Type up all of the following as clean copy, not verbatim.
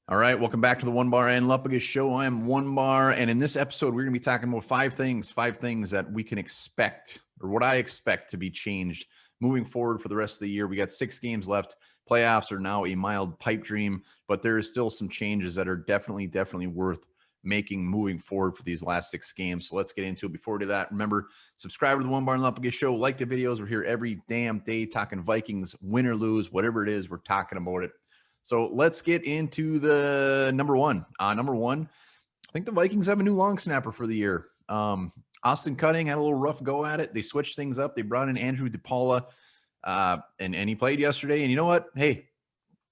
All right, welcome back to the One Bar and Lupagus Show. I'm One Bar, and in this episode, we're going to be talking about five things that we can expect, or what I expect to be changed moving forward for the rest of the year. We got 6 games left. Playoffs are now a mild pipe dream, but there is still some changes that are definitely worth making moving forward for these last 6 games. So let's get into it. Before we do that, remember, subscribe to the One Bar and Lupagus Show. Like the videos. We're here every damn day talking Vikings, win or lose, whatever it is, we're talking about it. So let's get into the number one. Number one, I think the Vikings have a new long snapper for the year. Austin Cutting had a little rough go at it. They switched things up. They brought in Andrew DePaula, and he played yesterday. And you know what? Hey,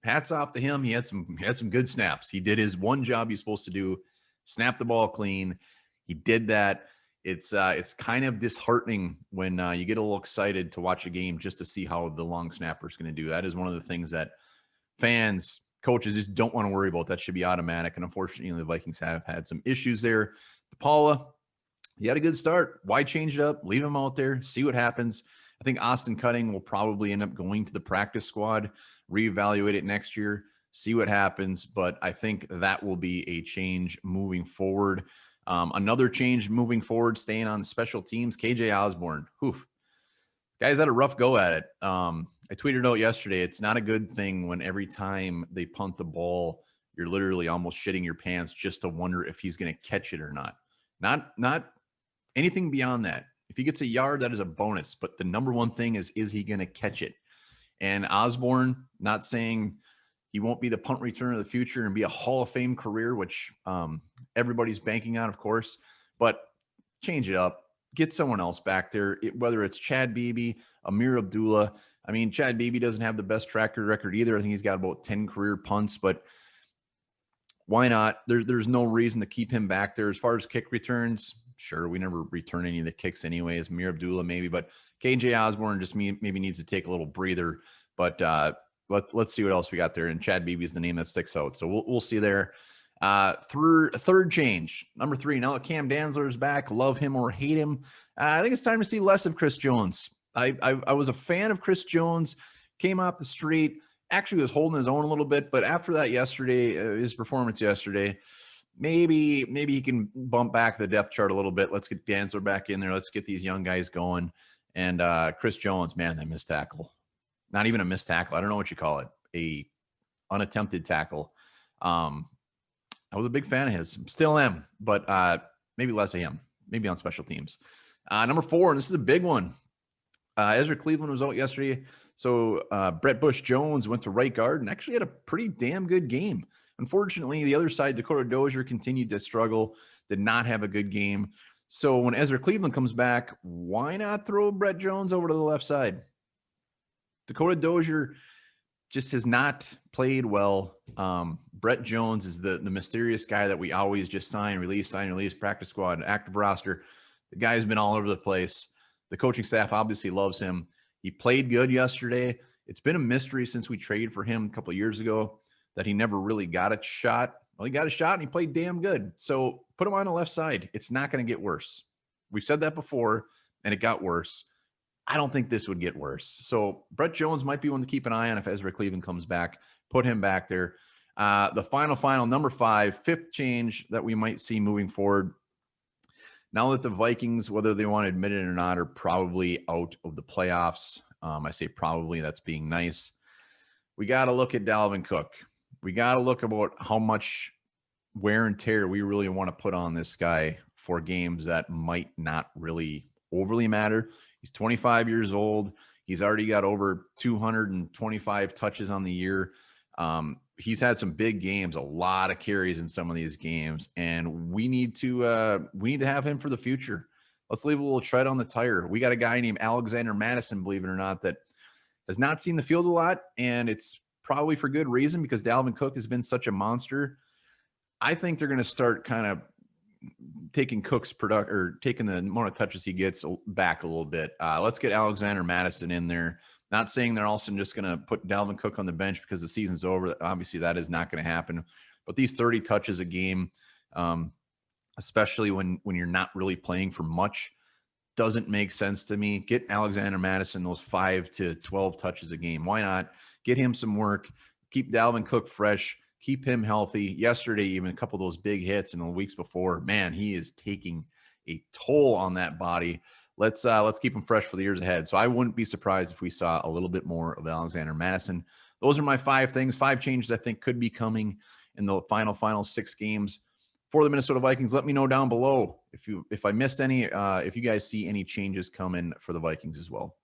hats off to him. He had some good snaps. He did his one job he's supposed to do, snap the ball clean. He did that. It's kind of disheartening when you get a little excited to watch a game just to see how the long snapper is going to do. That is one of the things that fans, coaches just don't want to worry about. That should be automatic. And unfortunately, the Vikings have had some issues there. DePaula, he had a good start. Why change it up? Leave him out there. See what happens. I think Austin Cutting will probably end up going to the practice squad, reevaluate it next year, see what happens. But I think that will be a change moving forward. Another change moving forward, staying on special teams, KJ Osborne. Guys had a rough go at it. I tweeted out yesterday, it's not a good thing when every time they punt the ball, you're literally almost shitting your pants just to wonder if he's going to catch it or not. Not anything beyond that. If he gets a yard, that is a bonus. But the number one thing is he going to catch it? And Osborne, not saying he won't be the punt returner of the future and be a Hall of Fame career, which everybody's banking on, of course, but change it up. Get someone else back there, whether it's Chad Beebe, Amir Abdullah. I mean, Chad Beebe doesn't have the best track record either. I think he's got about 10 career punts, but why not? There's no reason to keep him back there. As far as kick returns, sure, we never return any of the kicks anyways. Amir Abdullah maybe, but KJ Osborne just maybe needs to take a little breather. But let's see what else we got there. And Chad Beebe is the name that sticks out. So we'll see there. Third change, number 3. Now that Cam Dantzler is back, love him or hate him, I think it's time to see less of Chris Jones. I was a fan of Chris Jones, came off the street, actually was holding his own a little bit, but after that yesterday, his performance yesterday, maybe he can bump back the depth chart a little bit. Let's get Dantzler back in there. Let's get these young guys going. And Chris Jones, man, that missed tackle. Not even a missed tackle. I don't know what you call it. A unattempted tackle. I was a big fan of his. Still am, but maybe less of him. Maybe on special teams. Number 4, and this is a big one. Ezra Cleveland was out yesterday. So Brett Bush Jones went to right guard and actually had a pretty damn good game. Unfortunately, the other side, Dakota Dozier continued to struggle, did not have a good game. So when Ezra Cleveland comes back, why not throw Brett Jones over to the left side? Dakota Dozier just has not played well. Brett Jones is the mysterious guy that we always just sign, release, practice squad, active roster. The guy's been all over the place. The coaching staff obviously loves him. He played good yesterday. It's been a mystery since we traded for him a couple of years ago that he never really got a shot. Well, he got a shot and he played damn good. So put him on the left side. It's not going to get worse. We've said that before, and it got worse. I don't think this would get worse. So Brett Jones might be one to keep an eye on if Ezra Cleveland comes back. Put him back there. The final, number 5, fifth change that we might see moving forward. Now that the Vikings, whether they want to admit it or not, are probably out of the playoffs. I say probably, that's being nice. We got to look at Dalvin Cook. We got to look about how much wear and tear we really want to put on this guy for games that might not really overly matter. He's 25 years old. He's already got over 225 touches on the year. He's had some big games, a lot of carries in some of these games, and we need to have him for the future. Let's leave a little tread on the tire. We got a guy named Alexander Madison, believe it or not, that has not seen the field a lot, and it's probably for good reason because Dalvin Cook has been such a monster. I think they're going to start kind of taking Cook's taking the amount of touches he gets back a little bit. Let's get Alexander Madison in there. Not saying they're also just going to put Dalvin Cook on the bench because the season's over. Obviously, that is not going to happen. But these 30 touches a game, especially when you're not really playing for much, doesn't make sense to me. Get Alexander Madison those 5 to 12 touches a game. Why not? Get him some work. Keep Dalvin Cook fresh. Keep him healthy. Yesterday, even a couple of those big hits and the weeks before, man, he is taking a toll on that body. Let's keep him fresh for the years ahead. So I wouldn't be surprised if we saw a little bit more of Alexander Madison. Those are my 5 things, 5 changes I think could be coming in the final 6 games for the Minnesota Vikings. Let me know down below if I missed any, if you guys see any changes coming for the Vikings as well.